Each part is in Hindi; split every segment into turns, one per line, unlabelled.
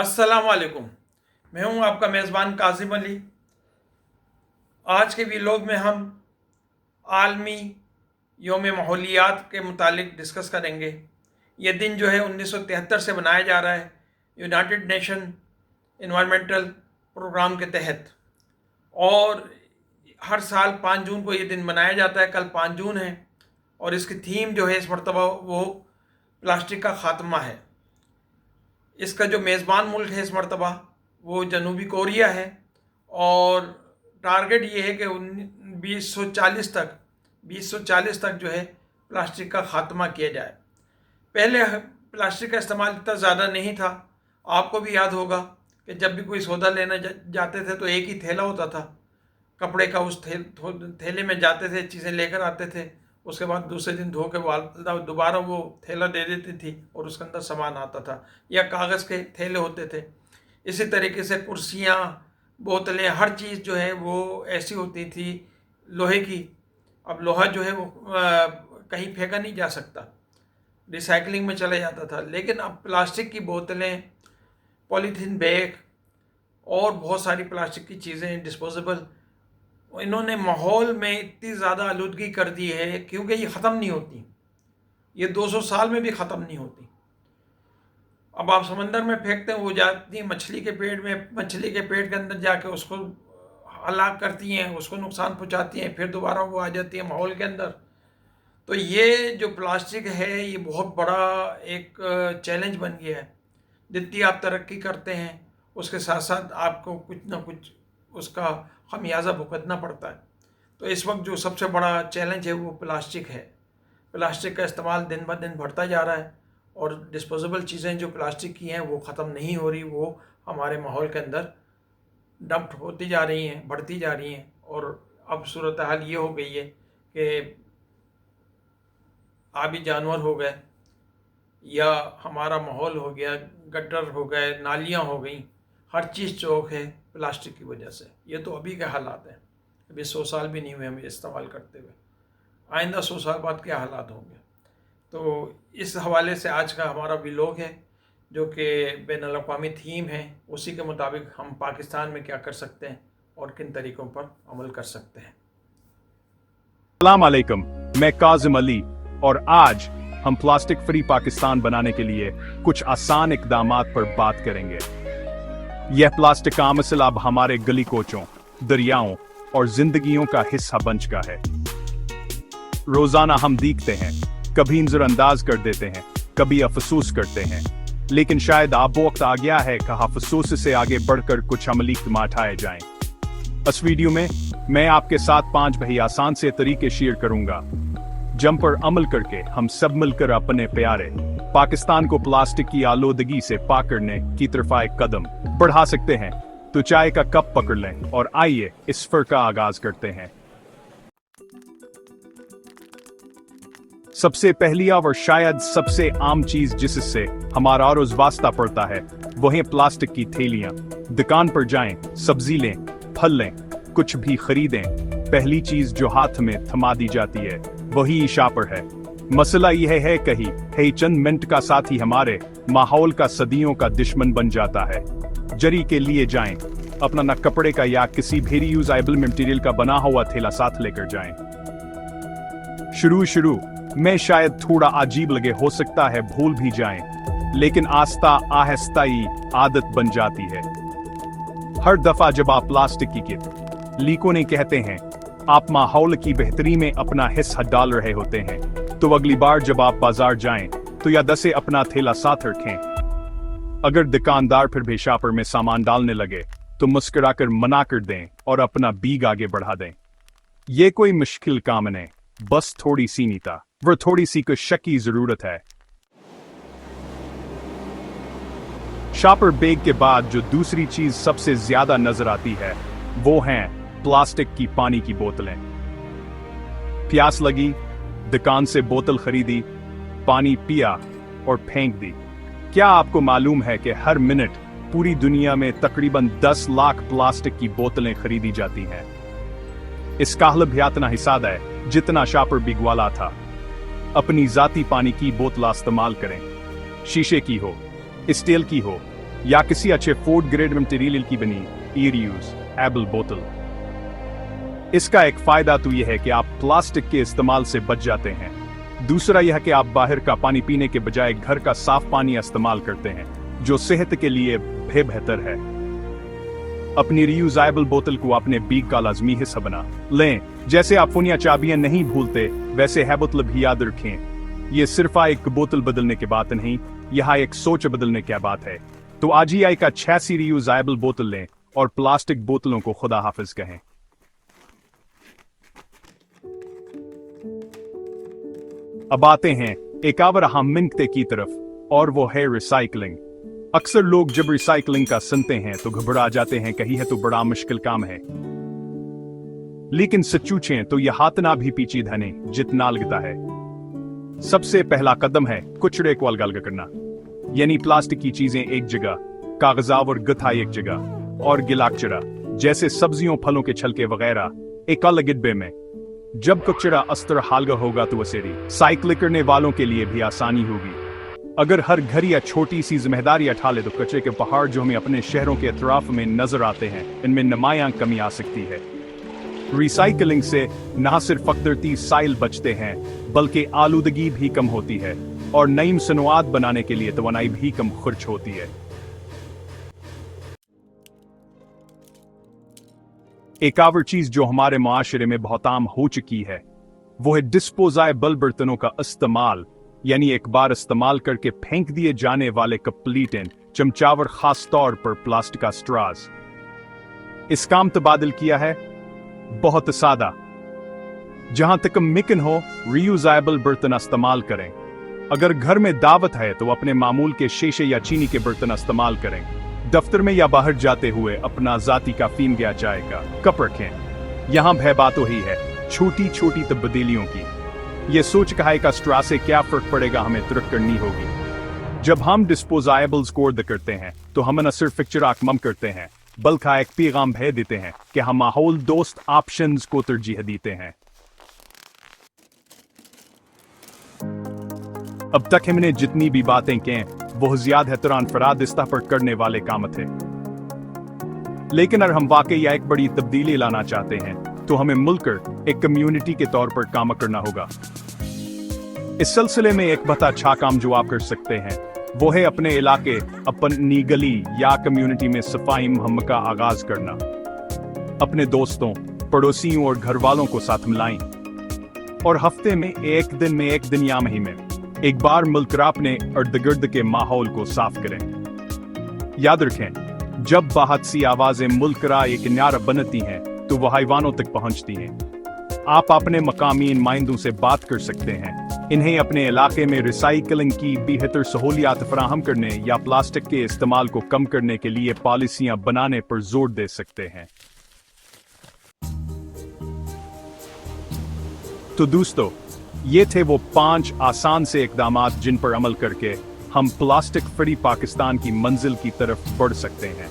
अस्सलाम वालेकुम। मैं हूं आपका मेज़बान कासिम अली। आज के व्लॉग में हम आलमी योम माहौलियात के मुतालिक डिस्कस करेंगे। ये दिन जो है 1973 से बनाया जा रहा है यूनाइटेड नेशन इन्वायरमेंटल प्रोग्राम के तहत, और हर साल 5 जून को ये दिन मनाया जाता है। कल 5 जून है और इसकी थीम जो है इस मरतबा वो प्लास्टिक का ख़ात्मा है। इसका जो मेज़बान मुल्क है इस मरतबा वो जनूबी कोरिया है, और टारगेट ये है कि 2040 तक जो है प्लास्टिक का ख़ात्मा किया जाए। पहले प्लास्टिक का इस्तेमाल इतना ज़्यादा नहीं था। आपको भी याद होगा कि जब भी कोई सौदा लेना जाते थे तो एक ही थैला होता था कपड़े का। उस थैले में जाते थे, चीज़ें लेकर आते थे, उसके बाद दूसरे दिन धो के वालदा दोबारा वो थैला दे देती थी और उसके अंदर सामान आता था, या कागज़ के थैले होते थे। इसी तरीके से कुर्सियाँ, बोतलें, हर चीज़ जो है वो ऐसी होती थी लोहे की। अब लोहा जो है वो कहीं फेंका नहीं जा सकता, रिसाइकलिंग में चला जाता था। लेकिन अब प्लास्टिक की बोतलें, पॉलीथीन बैग और बहुत सारी प्लास्टिक की चीज़ें डिस्पोजेबल, इन्होंने माहौल में इतनी ज़्यादा आलूदगी कर दी है क्योंकि ये ख़त्म नहीं होती। ये 200 साल में भी ख़त्म नहीं होती। अब आप समंदर में फेंकते हैं, वो जाती है मछली के पेट में, मछली के पेट के अंदर जाके उसको हलाक करती हैं, उसको नुकसान पहुंचाती हैं, फिर दोबारा वो आ जाती है माहौल के अंदर। तो ये जो प्लास्टिक है ये बहुत बड़ा एक चैलेंज बन गया है। जितनी आप तरक्की करते हैं उसके साथ साथ आपको कुछ ना कुछ उसका खमियाजा भुगतना पड़ता है। तो इस वक्त जो सबसे बड़ा चैलेंज है वो प्लास्टिक है। प्लास्टिक का इस्तेमाल दिन ब दिन बढ़ता जा रहा है और डिस्पोजेबल चीज़ें जो प्लास्टिक की हैं वो ख़त्म नहीं हो रही, वो हमारे माहौल के अंदर डंप होती जा रही हैं, बढ़ती जा रही हैं। और अब सूरत हाल ये हो गई है कि आबी जानवर हो गए या हमारा माहौल हो गया, गटर हो गए, नालियाँ हो गई, हर चीज़ चौक है प्लास्टिक की वजह से। ये तो अभी के हालात हैं, अभी 100 साल भी नहीं हुए हमें इस्तेमाल करते हुए। आइंदा 100 साल बाद क्या हालात होंगे। तो इस हवाले से आज का हमारा व्लॉग है जो कि बैनुल अक़वामी थीम है, उसी के मुताबिक हम पाकिस्तान में क्या कर सकते हैं और किन तरीक़ों पर अमल कर सकते हैं।
अस्सलाम वालेकुम, मैं काज़िम अली और आज हम प्लास्टिक फ्री पाकिस्तान बनाने के लिए कुछ आसान इक़दामात पर बात करेंगे। यह प्लास्टिक का मसला अब हमारे गली कोचों, दरियाओं और जिंदगियों का हिस्सा बन चुका है। रोजाना हम देखते हैं, कभी नजरअंदाज कर देते हैं, कभी अफसोस करते हैं, लेकिन शायद अब वक्त आ गया है कि अफसोस से आगे बढ़कर कुछ अमली इक़दाम उठाए जाएं। इस वीडियो में मैं आपके साथ 5 बेहद आसान से तरीके शेयर करूंगा जिन पर अमल करके हम सब मिलकर अपने प्यारे पाकिस्तान को प्लास्टिक की आलूदगी से पाक करने की तरफ एक कदम बढ़ा सकते हैं। तो चाय का कप पकड़ लें और आइए इस फर का आगाज करते हैं। सबसे पहली और शायद सबसे आम चीज जिससे हमारा रोज वास्ता पड़ता है वो है प्लास्टिक की थैलियां। दुकान पर जाएं, सब्जी लें, फल लें, कुछ भी खरीदें, पहली चीज जो हाथ में थमा दी जाती है वही शॉपर है। मसला यह है कहीं चंद मिनट का साथी हमारे माहौल का सदियों का दुश्मन बन जाता है। जरी के लिए जाएं, अपना न कपड़े का या किसी भी यूजेबल मटेरियल का बना हुआ थैला साथ लेकर जाएं। शुरू में शायद थोड़ा अजीब लगे, हो सकता है भूल भी जाएं, लेकिन आस्ता आहिस्ता ही आदत बन जाती है। हर दफा जब आप प्लास्टिक की किट लीकों ने कहते हैं आप माहौल की बेहतरी में अपना हिस्सा डाल रहे होते हैं, तो अगली बार जब आप बाजार जाएं तो याद से अपना थैला साथ रखें। अगर दुकानदार फिर भी शॉपर में सामान डालने लगे तो मुस्कुराकर मना कर दें और अपना बीग आगे बढ़ा दें। यह कोई मुश्किल काम नहीं, बस थोड़ी सी नीयत व थोड़ी सी कोशिश की जरूरत है। शॉपर बैग के बाद जो दूसरी चीज सबसे ज्यादा नजर आती है वो हैं प्लास्टिक की पानी की बोतलें। प्यास लगी, दुकान से बोतल खरीदी, पानी पिया और फेंक दी। क्या आपको मालूम है कि हर मिनट पूरी दुनिया में तकरीबन 10 लाख प्लास्टिक की बोतलें खरीदी जाती हैं। इसका हल भी इतना हिसाब है जितना शॉपर बिग वाला था। अपनी जाती पानी की बोतल इस्तेमाल करें, शीशे की हो, स्टील की हो या किसी अच्छे फूड ग्रेड मटेरियल की बनी रीयूजेबल बोतल। इसका एक फायदा तो यह है कि आप प्लास्टिक के इस्तेमाल से बच जाते हैं। दूसरा यह कि आप बाहर का पानी पीने के बजाय घर का साफ पानी इस्तेमाल करते हैं, जो सेहत के लिए बेहतर है। अपनी रीयूजेबल बोतल को अपने बीग का लाजमी हिस्सा बना लें। जैसे आप फोन या चाबियां नहीं भूलते, वैसे है बोतल भी याद रखें। ये सिर्फ एक बोतल बदलने की बात नहीं, यह एक सोच बदलने की बात है। तो आज ही एक 86 रीयूजेबल बोतल लें और प्लास्टिक बोतलों को खुदा हाफिज कहें। अब आते हैं एक और अहम नुक्ते की तरफ, और वो है रिसाइकलिंग। अक्सर लोग जब रिसाइकलिंग का सुनते हैं तो घबरा जाते हैं, कहीं है तो बड़ा मुश्किल काम है। लेकिन सच पूछें तो यह हाथना भी पेचीदा नहीं जितना लगता है। सबसे पहला कदम है कचरे को अलग करना, यानी प्लास्टिक की चीजें एक जगह, कागजा और गथा एक जगह, और गिला कचरा जैसे सब्जियों फलों के छिलके वगैरह एक अलग डिब्बे में। जब कचरा अस्तर हालगा होगा तो उसे रिसाइकिल करने वालों के लिए भी आसानी होगी। अगर हर घर या छोटी सी जिम्मेदारी उठा ले तो कचरे के पहाड़ जो हमें अपने शहरों के अतराफ में नजर आते हैं, इनमें नुमायां कमी आ सकती है। रिसाइकलिंग से न सिर्फ कुदरती साइल बचते हैं, बल्कि आलूदगी भी कम होती है और नई सनवात बनाने के लिए तवानाई भी कम खर्च होती है। एक और चीज जो हमारे माशरे में बहुत आम हो चुकी है, वो है डिस्पोजेबल बर्तनों का इस्तेमाल, यानी एक बार इस्तेमाल करके फेंक दिए जाने वाले कप, प्लेटें, चमचावर, खास तौर पर प्लास्टिक का स्ट्रास। इस काम तबादल किया है बहुत सादा। जहां तक मुमकिन हो रीयूजेबल बर्तन इस्तेमाल करें। अगर घर में दावत है तो अपने मामूल के शीशे या चीनी के बर्तन इस्तेमाल करें। दफ्तर में या बाहर जाते हुए अपना जाती काफीन या चाय का कप रखें। यहां भय बात ही है छोटी छोटी तब्दीलियों की। यह सोच कहा का स्ट्रा से क्या फर्क पड़ेगा हमें तुरक करनी होगी। जब हम डिस्पोजेबल्स को ऑर्डर करते हैं तो हम न सिर्फ पिक्चर आकमम करते हैं, बल्कि एक पैगाम भेज देते हैं कि हम माहौल दोस्त ऑप्शंस को तरजीह देते हैं। अब तक हमने जितनी भी बातें की वो ज्यादा तुरान फराद इस्ता पर करने वाले काम थे, लेकिन अगर हम वाकई एक बड़ी तब्दीली लाना चाहते हैं तो हमें मिलकर एक कम्युनिटी के तौर पर काम करना होगा। इस सिलसिले में एक बहुत अच्छा काम जो आप कर सकते हैं वो है अपने इलाके, अपनी गली या कम्युनिटी में सफाई मुहिम का आगाज करना। अपने दोस्तों, पड़ोसियों और घर वालों को साथ मिलाएं और हफ्ते में एक दिन या महीने में एक बार मिलकर अपने इर्द गिर्द के माहौल को साफ करें। याद रखें, जब बहुत सी आवाजें मिलकर एक नारा बनती हैं तो वह हैवानों तक पहुंचती हैं। आप अपने मकामी नुमाइंदों से बात कर सकते हैं, इन्हें अपने इलाके में रिसाइकलिंग की बेहतर सहूलियात फराहम करने या प्लास्टिक के इस्तेमाल को कम करने के लिए पॉलिसियां बनाने पर जोर दे सकते हैं। तो दोस्तों, ये थे वो 5 आसान से इकदामात जिन पर अमल करके हम प्लास्टिक फ्री पाकिस्तान की मंजिल की तरफ बढ़ सकते हैं।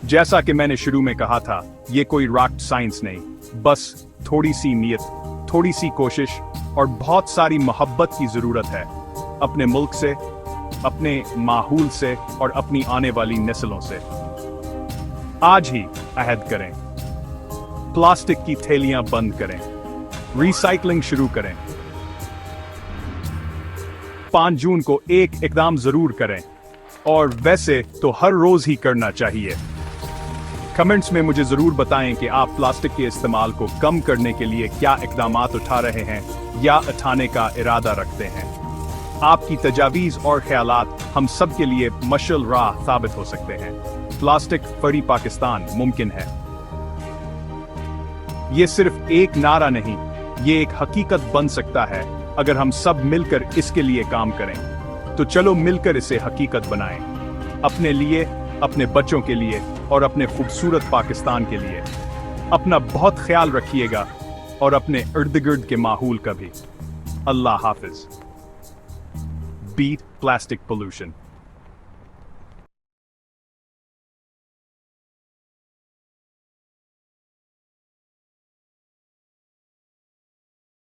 जैसा कि मैंने शुरू में कहा था, ये कोई रॉकेट साइंस नहीं, बस थोड़ी सी नीयत, थोड़ी सी कोशिश और बहुत सारी मोहब्बत की जरूरत है, अपने मुल्क से, अपने माहौल से और अपनी आने वाली नस्लों से। आज ही अहद करें, प्लास्टिक की थैलियां बंद करें, रिसाइकलिंग शुरू करें। 5 जून को एक इकदाम जरूर करें, और वैसे तो हर रोज ही करना चाहिए। कमेंट्स में मुझे जरूर बताएं कि आप प्लास्टिक के इस्तेमाल को कम करने के लिए क्या इकदामात उठा रहे हैं या उठाने का इरादा रखते हैं। आपकी तजावीज और ख्यालात हम सब के लिए मशल राह साबित हो सकते हैं। प्लास्टिक फ्री पाकिस्तान मुमकिन है। ये सिर्फ एक नारा नहीं, ये एक हकीकत बन सकता है अगर हम सब मिलकर इसके लिए काम करें। तो चलो मिलकर इसे हकीकत बनाएं, अपने लिए, अपने बच्चों के लिए और अपने खूबसूरत पाकिस्तान के लिए। अपना बहुत ख्याल रखिएगा और अपने इर्द गिर्द के माहौल का भी। अल्लाह हाफिज। Beat plastic pollution.